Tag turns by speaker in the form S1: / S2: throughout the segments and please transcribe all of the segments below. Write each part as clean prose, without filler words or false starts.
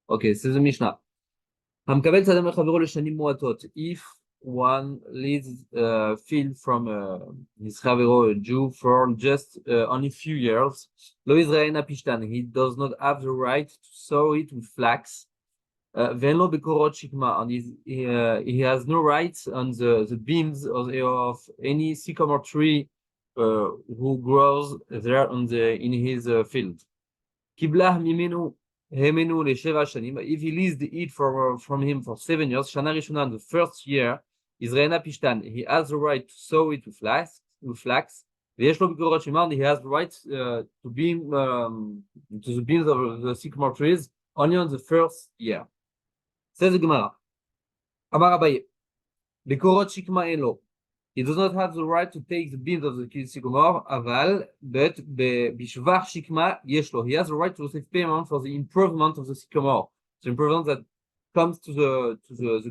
S1: Okay, says the Mishnah. If one leads field from his chavero, a Jew, for just only few years, lo Israelina pishtan, he does not have the right to sow it with flax. Venlo bekorot shikma, and he has no rights on the beams of any sycamore tree who grows there in his field. Kiblah mimenu hemenu lesheva shanim. If he leases it from him for 7 years, shana rishuna, the first year, Israelina pishtan, he has the right to sow it with flax. V'yesh lo bekorot shikma, he has the right to beam to the beams of the sycamore trees only on the first year. Says the Gemara, Amar Rabbi, bekorot shikma elo. He does not have the right to take the beams of the sycamore, aval, but bishvar shikma yeshlo. He has the right to receive payment for the improvement of the sycamore, the improvement that comes to the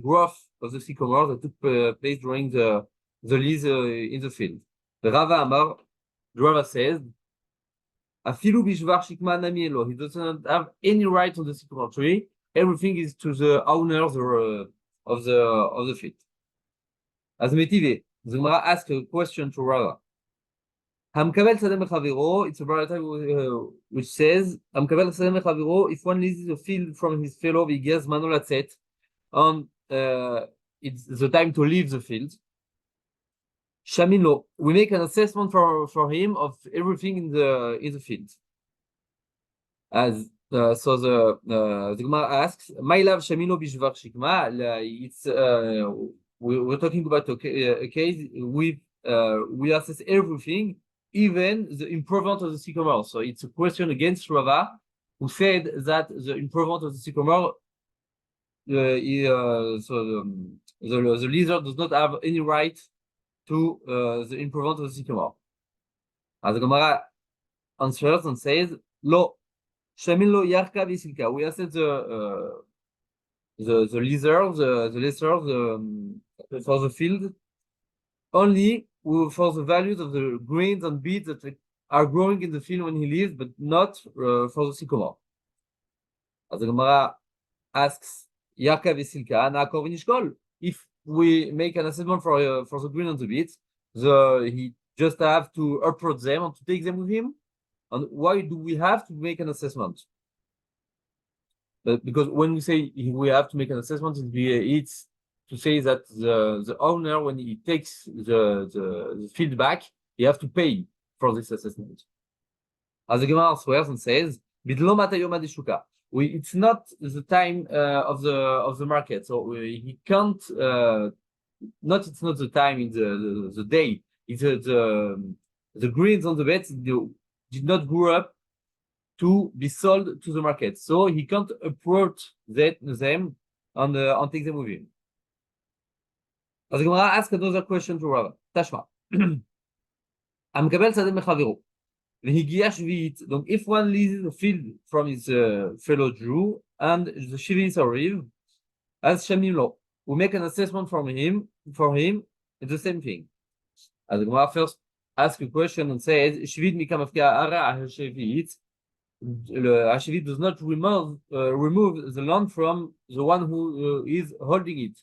S1: growth of the sycamore that took place during the lease in the field. The Rava Amar, the Rava says, afilu bishvar shikma nami elo. He does not have any right on the sycamore tree. Everything is to the owners of the field. As metive, the Gemara asks a question to Rava. It's a brayta which says, if one leases a field from his fellow, and it's the time to leave the field. Shamino, we make an assessment for him of everything in the field. As so the Gemara asks, "My love Shamino bishvar shikma." It's we're talking about a case we assess everything, even the improvement of the sycamore. So it's a question against Rava, who said that the improvement of the sycamore, the leaser does not have any right to the improvement of the sycamore. As the Gemara answers and says, "Lo." Shamilo Yarka Visilka. We assess the leaser, the lesser for the field only for the values of the grains and beads that are growing in the field when he leaves, but not for the sycamore. As the Gemara asks, Yarka Visilka, Naakor V'Nishkol. If we make an assessment for the green and the beads, he just have to approach them and to take them with him. And why do we have to make an assessment? Because when we say we have to make an assessment, it's to say that the owner, when he takes the feedback, he have to pay for this assessment. As the Gemara swears and says, it's not the time of the market, so he can't. It's not the time in the day. It's the greens on the beds did not grow up to be sold to the market, so he can't approach them and take them with him. As the Gemara asks another question to Rabbi, Tashma. If one leases a field from his fellow Jew and the Shivin arrive, as Shamim Lo, we make an assessment for him, it's the same thing. As the Gemara first asks a question and says, Shivit mikamafka ara Hashivit. Hashivit does not remove the land from the one who is holding it.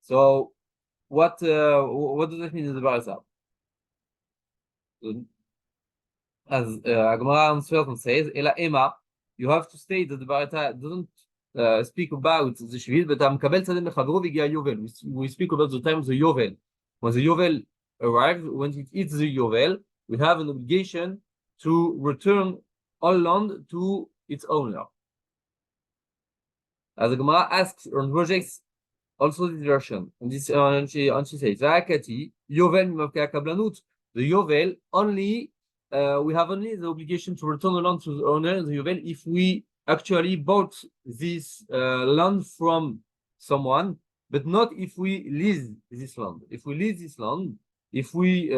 S1: So, what does that mean in the Barasa? As Gemara answers and says, Ela Ema, you have to state that the Barata doesn't speak about the Shivit, but Amkabel Tzadem Mechavro Vigia Yovel. We speak about the time of the Yovel. When the Yovel arrives, when it eats the Yovel, we have an obligation to return all land to its owner. As the Gemara asks and rejects also this version, and she says, Zakati, Yovel Mimavka Kablanut, the Yovel only, we have only the obligation to return the land to the owner, the Yovel, if we actually bought this land from someone, but not if we lease this land. If we lease this land, if we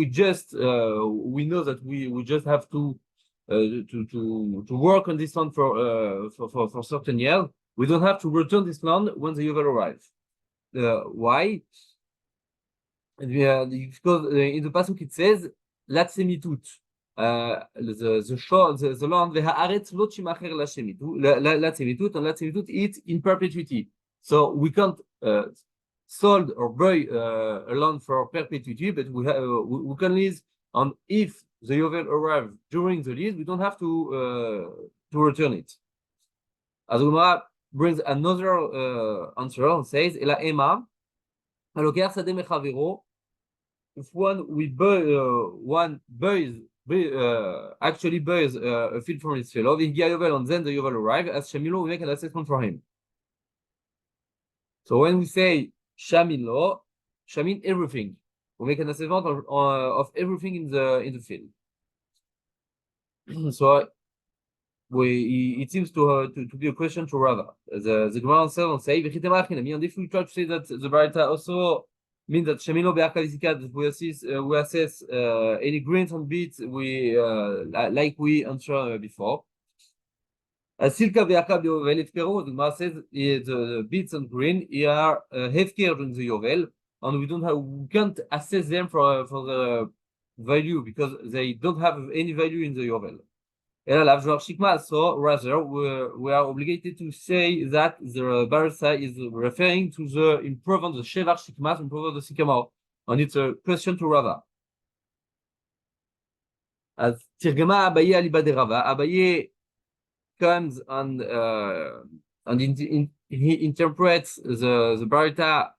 S1: just we know that we just have to work on this land for certain years, we don't have to return this land when the Yovel arrives. Why? Because in the pasuk it says Latsemitut, the land והארץ לא תימכר לצמיתות, and לצמיתות it's in perpetuity. So we can't sold or buy a land for perpetuity, but we can lease, and if the Yovel arrives during the lease, we don't have to return it. As Gemara brings another answer and says, "Ela ema, haloker sadeh mechavero." If one actually buys a field from his fellow, and then the Yovel arrives, as Shamilo, we make an assessment for him. So when we say Shamilo, Shamin everything. We make an assessment of everything in the field. So it seems to be a question to Rava. The Gemara answers and say, and if we try to say that the Barita also means that Shamilo be'akalizikat, that we assess any grains and beets like we answered before. Silka ve'akav yovel hefkero. The Gemara says the beets and grain are hefker during the yovel, and we can't assess them for the value because they don't have any value in the yovel. So rather, we are obligated to say that the barisa is referring to the improvement, the shevar shikmas, improvement the sycamore, and it's a question to Rava. As Tirgema Abaye aliba de Rava, Abaye comes and he interprets the barita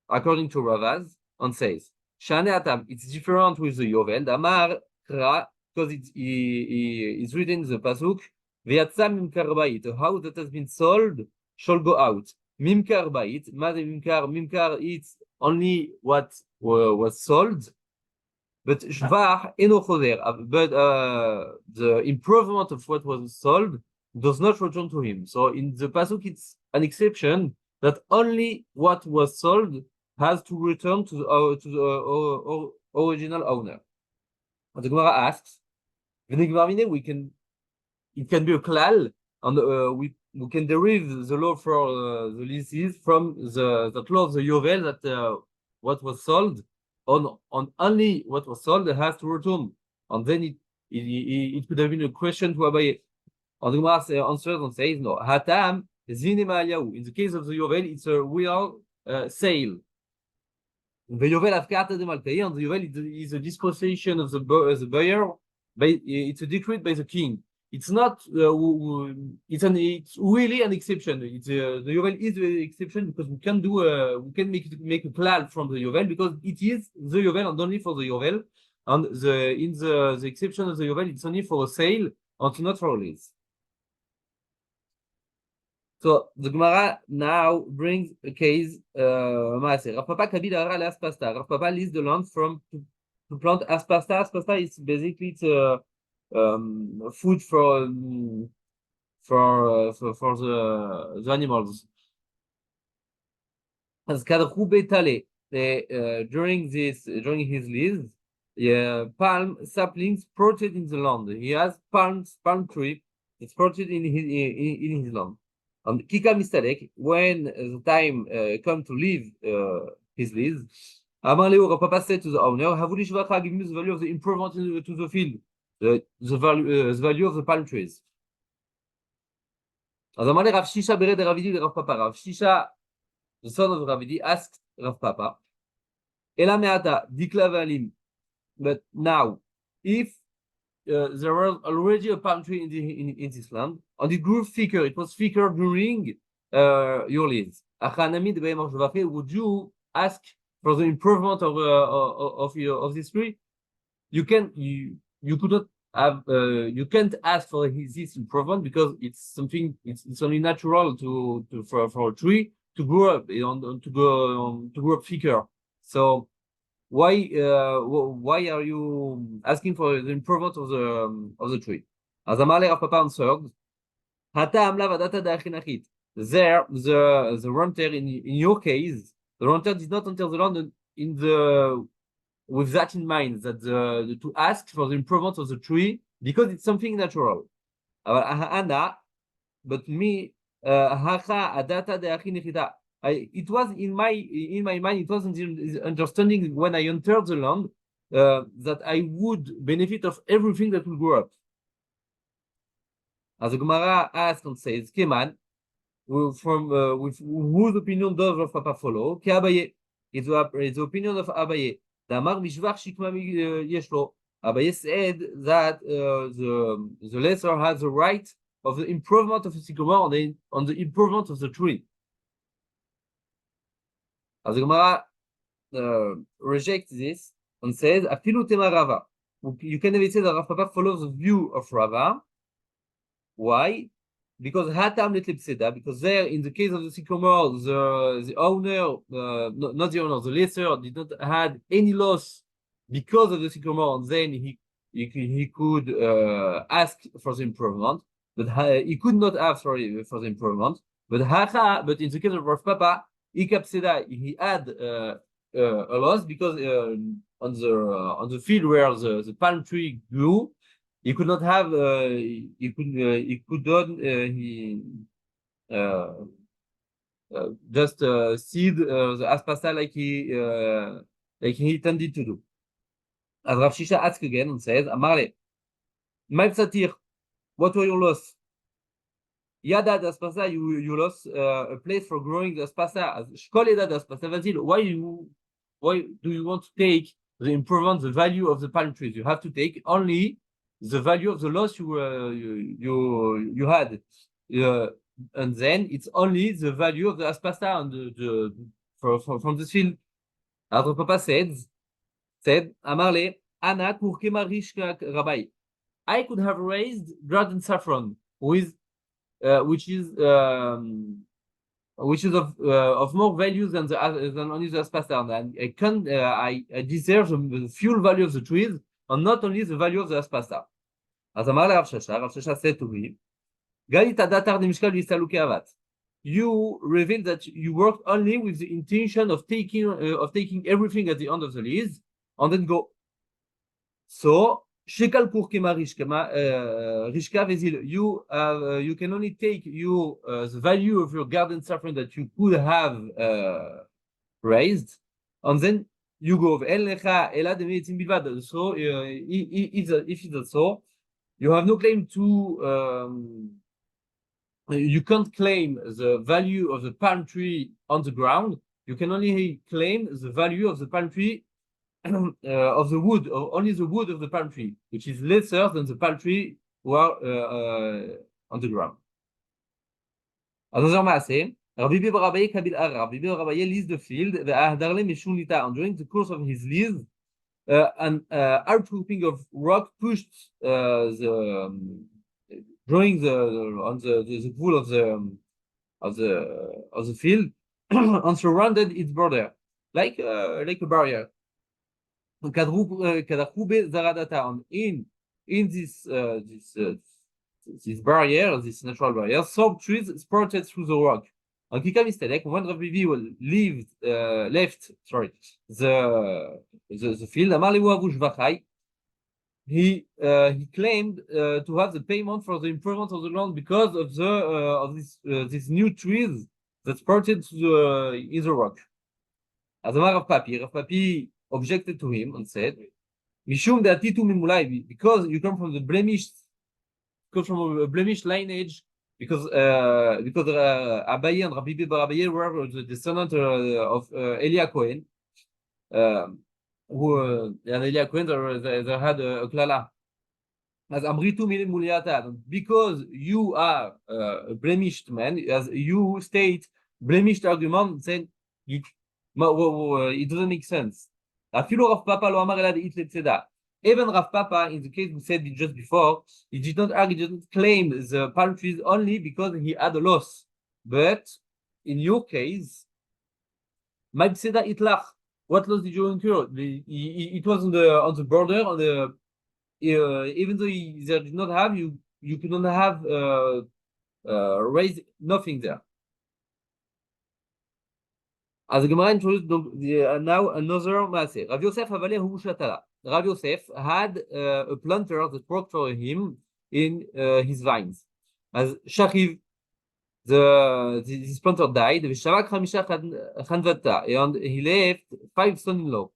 S1: according to Ravaz and says, Shane atam, it's different with the yovel. Damar kra, because it's written in the pasuk, V'yatsa mimkar bayit, a house that has been sold shall go out. Mimkar bayit, mimkar, it's only what was sold, but shvar eno choser, but the improvement of what was sold does not return to him. So in the pasuk, it's an exception that only what was sold has to return to the original owner. The Gemara asks, it can be a klal, and we can derive the law for the leases from the law of the yovel that what was sold on only what was sold has to return, and then it could have been a question to Abaye. And the Gemara answers and says no. Hatam zinema aliyahu. In the case of the yovel, it's a real sale. The yovel afkata de maltei, and the yovel is a disposition of the buyer. It's a decree by the king. It's not. It's really an exception. The yovel is an exception because we can make a klal from the yovel because it is the yovel and only for the yovel. And in the exception of the yovel, it's only for a sale and not for a lease. So the Gemara now brings a case. Rav Papa kabid ara le'aspasta. Rav Papa leased the land to plant aspasta. Aspasta is basically food for the animals. As kadchu betale, during his lease, palm saplings sprouted in the land. He has palm tree. It's sprouted in his land. Kika Mistalek, when the time come to leave his lease, Rav Papa said to the owner, give me the value of the improvement to the field, the value of the palm trees. Rav Shisha bered Ravidi Rav Papa. Rav Shisha, the son of Ravidi, asked Rav Papa, Ela meata dikla valim. But now, if there was already a palm tree in this land, and it grew thicker. It was thicker during your lease. Would you ask for the improvement of this tree? You could not have. You can't ask for this improvement because it's something. It's only natural for a tree to grow up to grow up thicker. So why are you asking for the improvement of the tree? As Elmaleh Papa answered, there the renter in your case, the renter did not enter the land with that in mind, that to ask for the improvement of the tree because it's something natural. But me, it was in my mind, it wasn't the understanding when I entered the land that I would benefit of everything that will grow up. As the Gemara asks and says, Keman, from with whose opinion does Rav Papa follow? Ki Abaye. It's the opinion of Abaye. Damar mishvach shikma yeshlo. Abaye said that the lesser has the right of the improvement of the sycamore on the improvement of the tree. As the Gemara rejects this and says, Afilu tema Rava. You can never say that Rav Papa follows the view of Rava. Why? Because because there, in the case of the sycamore, the owner, not the owner, the lesser did not had any loss because of the sycamore, and then he could ask for the improvement, but he could not ask for the improvement. But in the case of Rav Papa, he had a loss because on the field where the palm tree grew, he could not have just seed the aspasta like he intended to do. As Rav Shisha asks again and says, Elmaleh, my psatir, what were your loss? Yada the aspasta, you lost a place for growing the aspasta. Shkoleda the aspasta vasil. Why do you want to take the improvement, the value of the palm trees? You have to take only the value of the loss you had, and then it's only the value of the aspasta and from the field. Our Papa said, Elmaleh, Ana kurkema rishka Rabbi. I could have raised garden saffron which is of more value than only the aspasta, and I deserve the fuel value of the trees and not only the value of the aspasta. As Elmaleh Rav Shesha said to me, you revealed that you worked only with the intention of taking everything at the end of the lease and then go. So Shekal Kurkema Rishka Vezil, you can only take the value of your garden saffron that you could have raised, and then you go. So if it's so, you have no claim to. You can't claim the value of the palm tree on the ground. You can only claim the value of the palm tree of the wood, or only the wood of the palm tree, which is lesser than the palm tree who are on the ground. Another Masechet, Rabbi Barabaye Kabil Ara. Rabbi Barabaye leased the field, and during the course of his lease, an outcropping of rock pushed drawing on the pool of the field and surrounded its border like a barrier. In this barrier, this natural barrier, some trees sprouted through the rock. And when Rabbi left the field, he claimed to have the payment for the improvement of the land because of these new trees that sprouted in the rock. As a matter of Rav Papi objected to him and said, Mishum de'atitu mimulai, because you come from a blemished lineage, because Abaye and Rabbi Barabaye were the descendant of Elia Cohen, who and Elia Cohen they had a klala. As Amritu milim muliata, because you are a blemished man, as you state blemished argument, saying it doesn't make sense. Even Rav Papa, in the case we said it just before, he did not argue, he didn't claim the palm trees only because he had a loss. But in your case, what loss did you incur? It was on the border, even though they did not have, you could not have raised nothing there. As the Gemara introduced now another Masechet. Rav Yosef Havaleh Hu Shatala. Rav Yosef had a planter that worked for him in his vines. As Shachiv, this planter died, and he left 5 sons-in-law.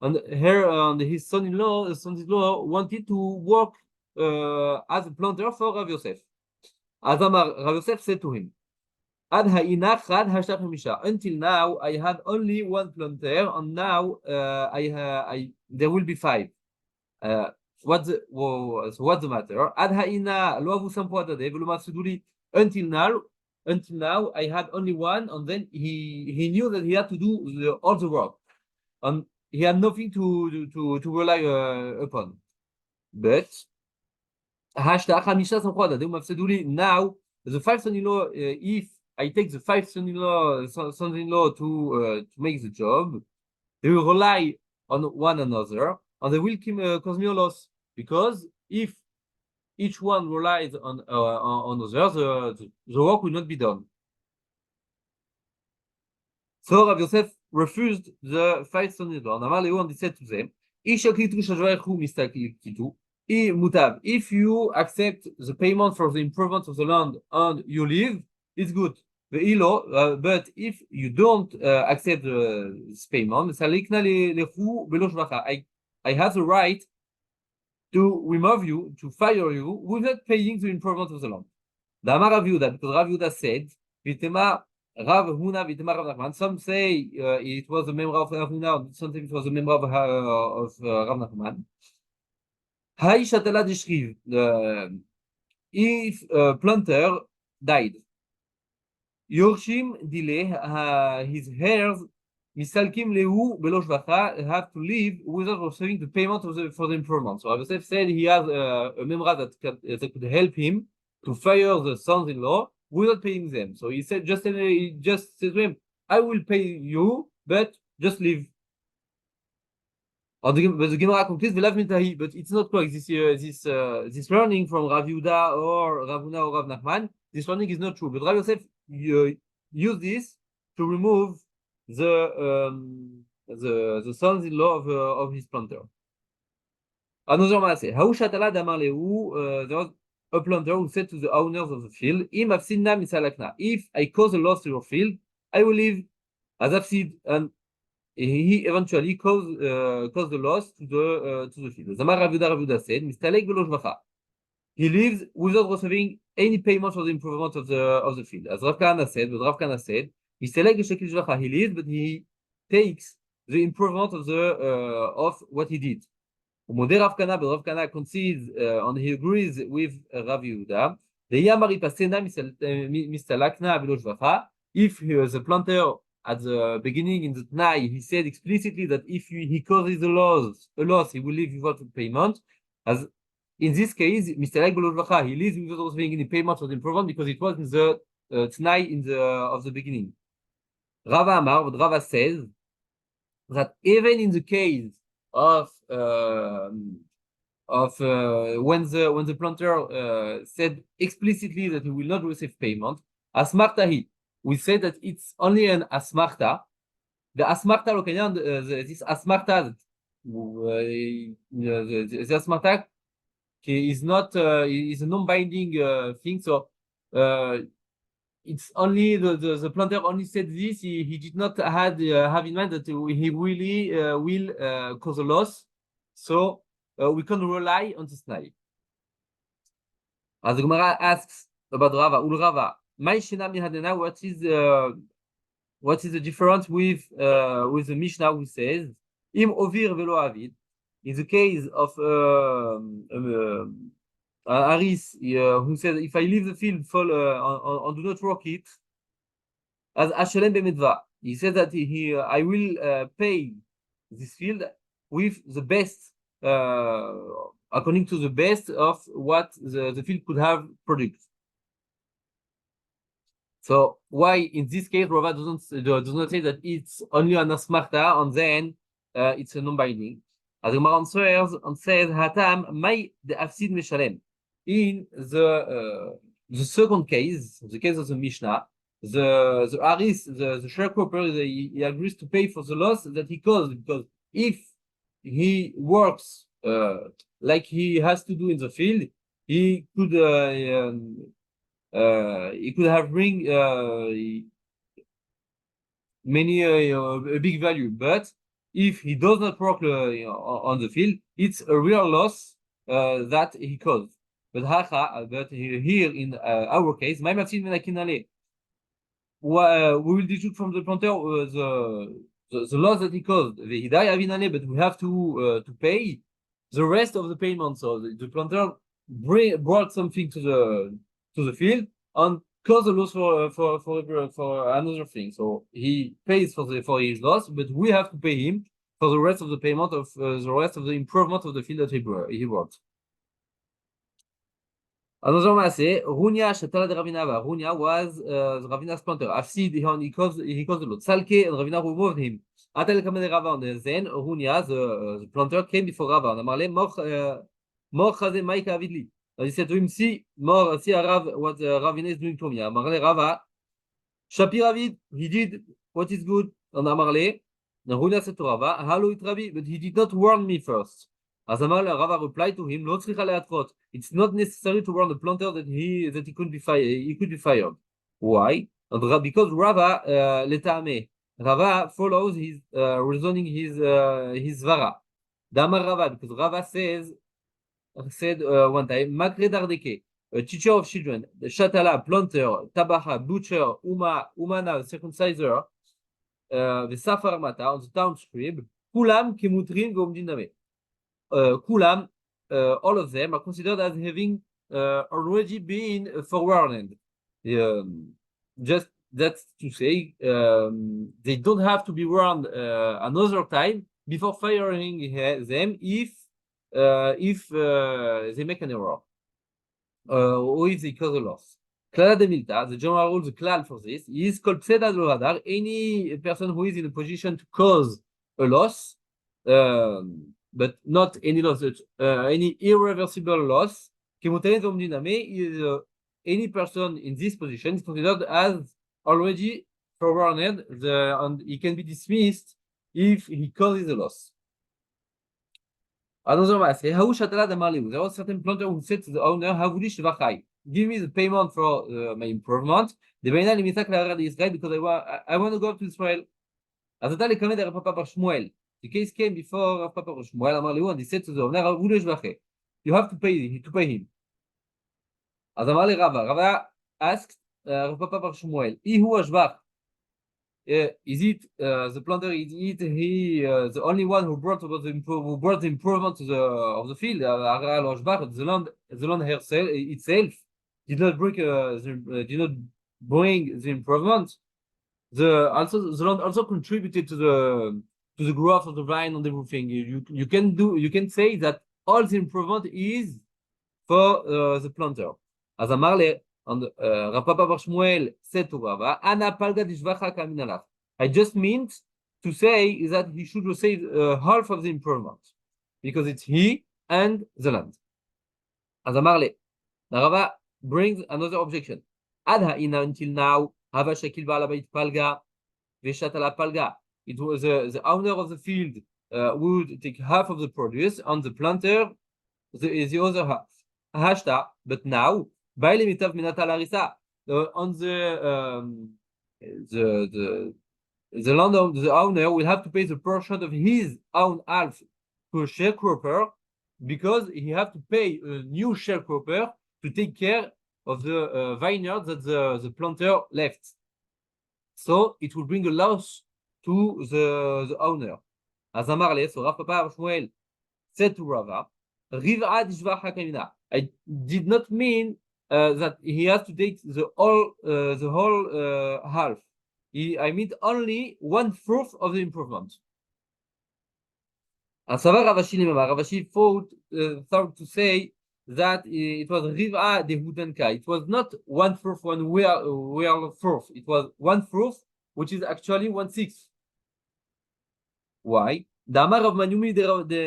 S1: and his son-in-law wanted to work as a planter for Rav Yosef. Rav Yosef said to him, until now, I had only one planter, and now there will be five. What's the matter? Until now, I had only one, and then he knew that he had to do all the work, and he had nothing to rely upon. But now the five son-in-law, if I take the five sons-in-law to make the job, they will rely on one another, and they will cause me a loss, because if each one relies on others, the work will not be done. So Rabbi Yosef refused the five sons-in-law. And he said to them, if you accept the payment for the improvement of the land and you live, it's good. But if you don't accept this payment, I have the right to remove you, to fire you, without paying the improvement of the land. Because Rav Yehuda said, Rav Huna Vitema Rav Nachman. Some say it was a member of Rav Huna, some say it was a member of Rav Nachman. If a planter died, Yorshim Dile, his heirs, Misalkim Lehu Belosh Vacha, have to leave without receiving the payment for the improvement. So Rav Yosef said he has a member that could help him to fire the sons-in-law without paying them. So he said, just said to him, I will pay you, but just leave. But the Gemara concludes, but it's not correct. This learning from Rav Yehuda or Rav Huna or Rav Nachman, this learning is not true. But Rav Yosef used this to remove the sons-in-law of his planter. Another Masechet. There was a planter who said to the owners of the field, if I cause a loss to your field, I will leave as Afsid, and he eventually caused the loss to the field. Rav Yehuda said, he leaves without receiving any payment for the improvement of the field. As Rav Kahana said, he leaves, but he takes the improvement of what he did. But Rav Kahana concedes and he agrees with Rav Yehuda. If he was a planter at the beginning in the Tnai, he said explicitly that if he causes a loss, he will leave without payment. As in this case, he leaves without receiving any payment for the improvement because it was in the Tnai of the beginning. Rava says that even in the case of when the planter said explicitly that he will not receive payment, asmartahi, we say that it's only an asmarta. The asmarta lokanyan, this asmarta, the asmarta is not is a non-binding thing. So it's only the planter only said this. He did not have in mind that he really will cause a loss. So we can rely on this night. As the Gemara asks about Rava, what is the difference with the Mishnah who says im ovir velo avid? In the case of Aris, who says if I leave the field and do not work it, as Shalom b'medva, he says that I will pay this field with the best, according to the best of what the field could have produced. So why in this case Rava does not say that it's only an asmarta and then it's a non-binding? As the Gemara answers and says, "Hatam may the afsid meshalem." In the second case, the case of the Mishnah, the Aris, the sharecropper, he agrees to pay for the loss that he caused, because if he works like he has to do in the field, he could have bring many a big value, but if he does not work on the field, it's a real loss that he caused. But here in our case, my machine we will deduct from the planter the loss that he caused. But we have to pay the rest of the payment. So the planter brought something to the field and caused a loss for another thing. So he pays for his loss, but we have to pay him for the rest of the payment of the rest of the improvement of the field that he brought. Another Masechet, Runia Shatala de Ravinava. Runia was the Ravina's planter. Afsid, he caused a lot. Salke and Ravina removed him. Atel Kamene Rava. Then Runia, the planter, came before Rava. And Elmaleh, Mor Chaze Maika Avidli. And he said to him, see Rav, what Ravina is doing to me. Elmaleh Rava, Shapir Avid, he did what is good. And Elmaleh, and Runia said to Rava, Hello, it Rabbi, but he did not warn me first. As Rava replied to him, it's not necessary to warn the planter that he could be fired. He could be fired. Why? Because Rava Rava follows his reasoning his vara. Damar Rava, because Rava said one time, Makre Dardeke, a teacher of children, the Shatala, planter, Tabaha, butcher, Umana, circumciser, the Safar Mata on the town scribe, Kulam Kemutrin Gomdiname. Kulam, all of them are considered as having already been forewarned. Just that's to say, they don't have to be warned another time before firing them if they make an error or if they cause a loss. Klala de Milta, the general rule, the klal for this is called pseda do radar. Any person who is in a position to cause a loss, but not any loss, any irreversible loss. Is any person in this position is considered as already forewarned, and he can be dismissed if he causes a loss. Another Masechet, there was a certain planter who said to the owner, give me the payment for my improvement. Because I want to go to Israel. The case came before Papa Shmuel, and he said to the owner, you have to pay him. As Rava asked Papa Shmuel, is it the planter? Is it the only one who brought the improvement to of the field? The land itself did not bring the improvement. The land also contributed to the growth of the vine and everything. You can say that all the improvement is for the planter. As Elmaleh and Papa Shmuel said to Rava, Ana palga dishvacha kaminalach. I just meant to say is that he should receive half of the improvement because it's he and the land. As Elmaleh, Rava brings another objection. Adha ina until now, Hava shakil ba'alabait palga veshatala palga. It was the owner of the field would take half of the produce, and the planter the other half. Hashta, but now, on the land, the owner will have to pay the portion of his own half to a sharecropper because he have to pay a new sharecropper to take care of the vineyard that the planter left. So it will bring a loss to the owner. As Elmaleh, so Rav Papa Shmuel said to Rava, I did not mean that he has to take the whole half. I mean only 1/4 of the improvement. And Ravashi thought to say that it was Riva de Hudenka. It was not 1/4 when we are fourth. It was 1/4, which is actually 1/6. Why? The Amar of Manumi the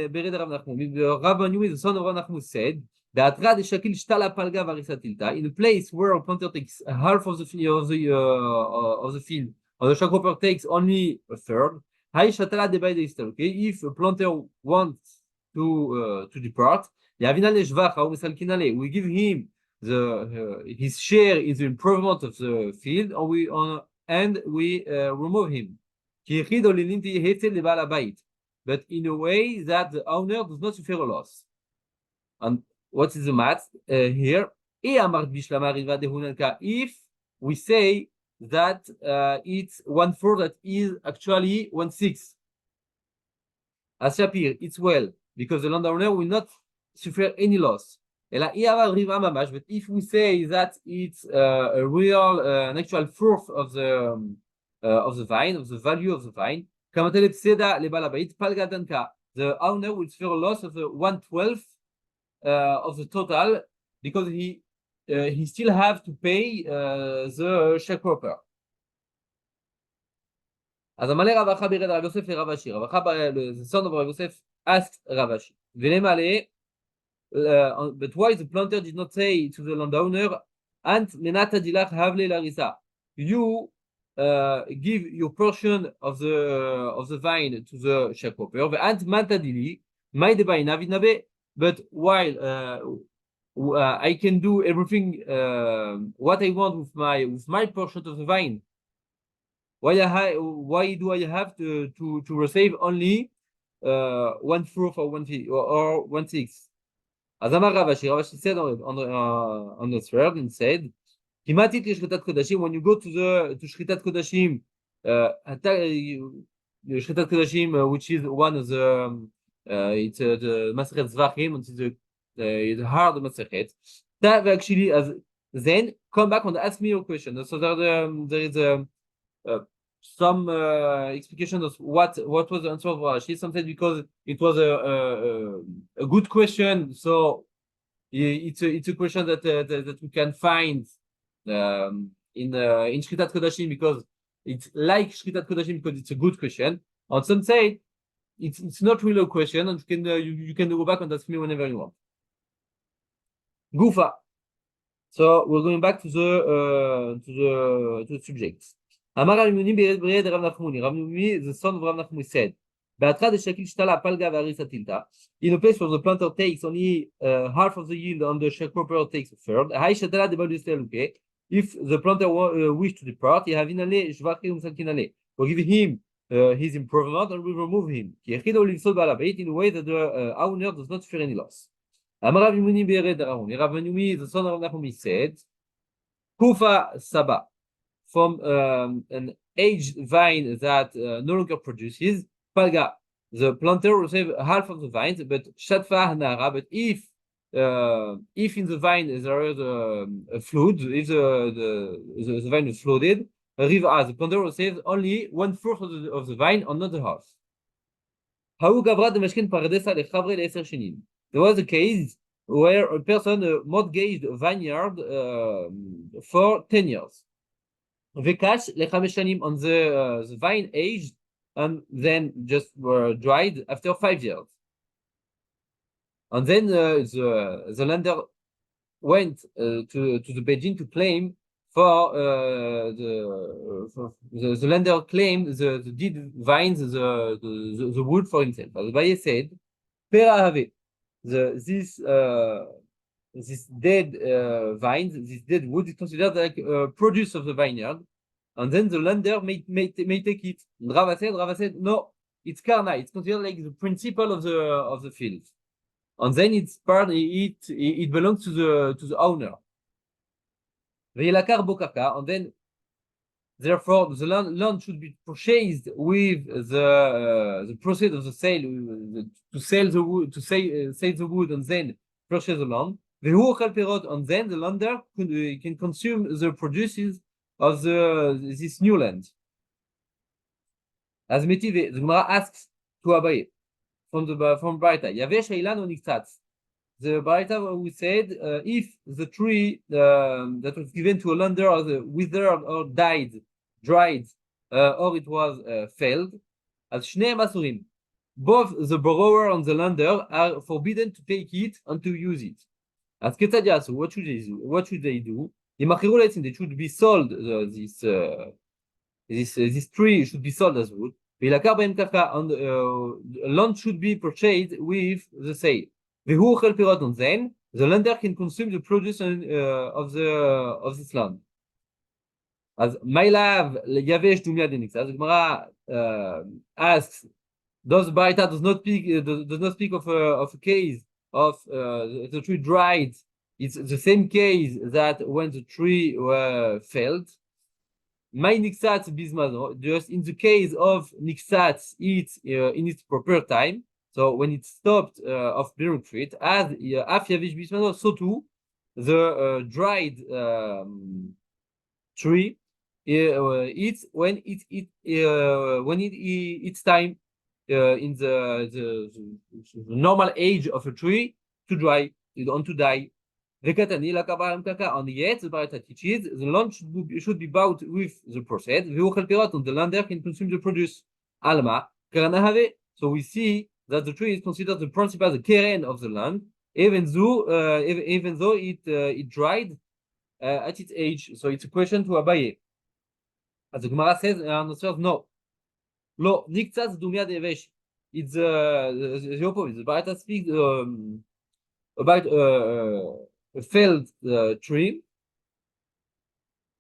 S1: Bered Rav Nachum, Rav Manumi, the son of Rav Nachum, said that in a place where a planter takes half of the field, or the sharecropper takes only a third. If a planter wants to depart, we give him his share in the improvement of the field, and we remove him. but in a way that the owner does not suffer a loss. And what is the math here? If we say that it's 1/4 that is actually 1/6. As Shapir, it's well, because the landowner will not suffer any loss. But if we say that it's a real, an actual fourth of the vine, of the value of the vine, the owner will suffer a loss of the 1/12 of the total, because he still have to pay the sharecropper. As Elmaleh Ravacha bered Rav Yosef le Rav Ashi. The son of Rav Yosef asked Rav Ashi, Elmaleh, but why the planter did not say to the landowner, Ant menata dilach havle larisa, you give your portion of the vine to the sharecropper, Ant manta dili, my debaina vidnabe, but while I can do everything what I want with my portion of the vine. Why do I have to receive only 1/4 or 1/6? As Amar Rav Ashi said on the third and said, Kimatit Shritat Kodashim, when you go to Shritat Kodashim, Shritat Kodashim, which is one of the it's the Masechet Zvachim, it's the hard Masechet. That actually, then come back and ask me your question. So there is some explication of what was the answer of Rashi. Sometimes because it was a good question, so it's a question that we can find in Shritat Kodashim, because it's like Shritat Kodashim because it's a good question. On some say it's not really a question, and you can go back and ask me whenever you want. Gufa. So we're going back to the subject. Amar Rav Yoni bered Rav Nachmuni. Rav Yoni, the son of Rav Nachmuni, said, in a place where the planter takes only half of the yield and the sharecropper takes a third. If the planter wish to depart, we'll give him his improvement and we remove him in a way that the owner does not fear any loss. Amar Rav Yoni bered Rav Yoni, the son of Rav Nachmuni, said, Kufa Saba, from an aged vine that no longer produces, Palga, the planter will save half of the vines, but Shatfa Hanara, but if in the vine there is a flood, if the vine is flooded, Riva, the planter will save only 1/4 of the vine and not the half. There was a case where a person mortgaged a vineyard for 10 years. Vekash lechamesh on the vine aged and then just were dried after 5 years. And then the lender went to the Beijing to claim for the lender claimed the dead vines, the wood for himself. As Rabbi said, Pera have this dead vines, this dead wood is considered like produce of the vineyard, and then the lender may take it. Rabbi said, no, it's karna. It's considered like the principle of the field, and then it's part. It belongs to the owner. And then therefore the land should be purchased with the proceeds of the sale, to sell the wood, to sell the wood, and then purchase the land. And then the lender can consume the produces of this new land. As Metive, the Gemara asks to Abaye from Baita, Yavesh Eilan or Niktatz. The Baita we said, if the tree that was given to a lender or withered or died, dried, or it was felled, as Shnei Masurim, both the borrower and the lender are forbidden to take it and to use it. As Ketadias, what should they do? They should be sold. This tree should be sold as wood. And land should be purchased with the sale. And then the lender can consume the produce of this land. As Mailav Yavesh Dumia Denix, as Gemara asks Does Baraita does not speak of a case of the tree dried. It's the same case that when the tree failed. My nixat bismano, just in the case of nixat, it's in its proper time. So when it stopped of bearing fruit, as af yavish bismano, so too the dried tree it's when it's time in the normal age of a tree to dry, you don't to die. And yet, the Baraita teaches the land should be bought with the process. And the lander can consume the produce. Alma, so we see that the tree is considered the principal, the keren of the land, even though it dried at its age. So it's a question to Abaye. As the Gemara says, answers no. Lo, niktzas dumia devesh. It's the opposite. The Baraita speaks about a failed tree.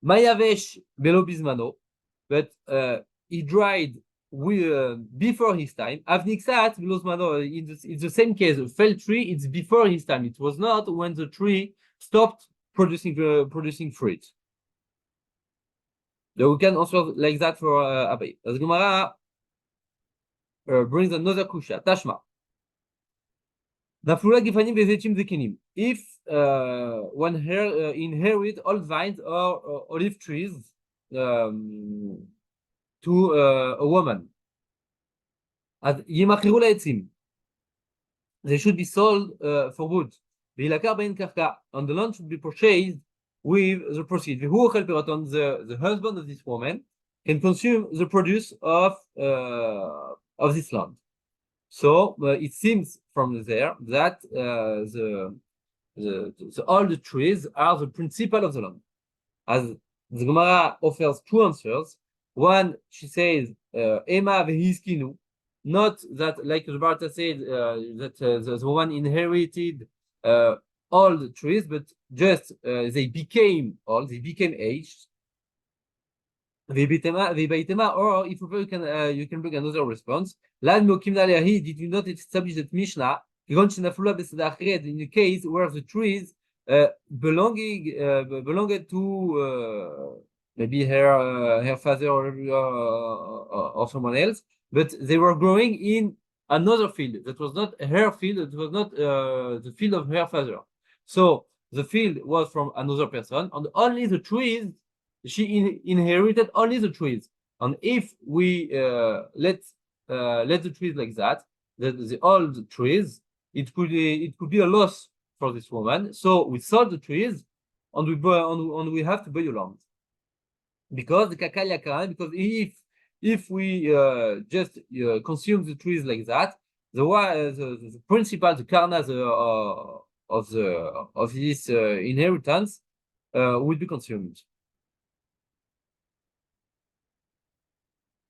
S1: Mayavesh belo bismano, but he dried before his time. Avnixat bilosmano. In the same case, a failed tree, it's before his time. It was not when the tree stopped producing fruit. So we can answer like that for Abai. As Gemara brings another kusha. Tashma. If one inherit old vines or olive trees to a woman, they should be sold for wood. And the land should be purchased with the proceeds. The husband of this woman can consume the produce of this land. So it seems from there that all the trees are the principal of the land. As the Gemara offers two answers. One, she says, Ema vehiskinu, not that, like the Baraita said, that the one inherited all the trees, but just they became old, they became aged. Or if you can bring another response. Did you not establish that Mishnah in the case where the trees belonged to maybe her father or someone else, but they were growing in another field that was not her field, it was not the field of her father. So the field was from another person, and only the trees, she inherited only the trees. And if we let the trees like that, the old trees, it could be a loss for this woman. So we sold the trees, and we have to buy a land. Because the kakal yakaran, because if we just consume the trees like that, the principal, the karna of this inheritance will be consumed.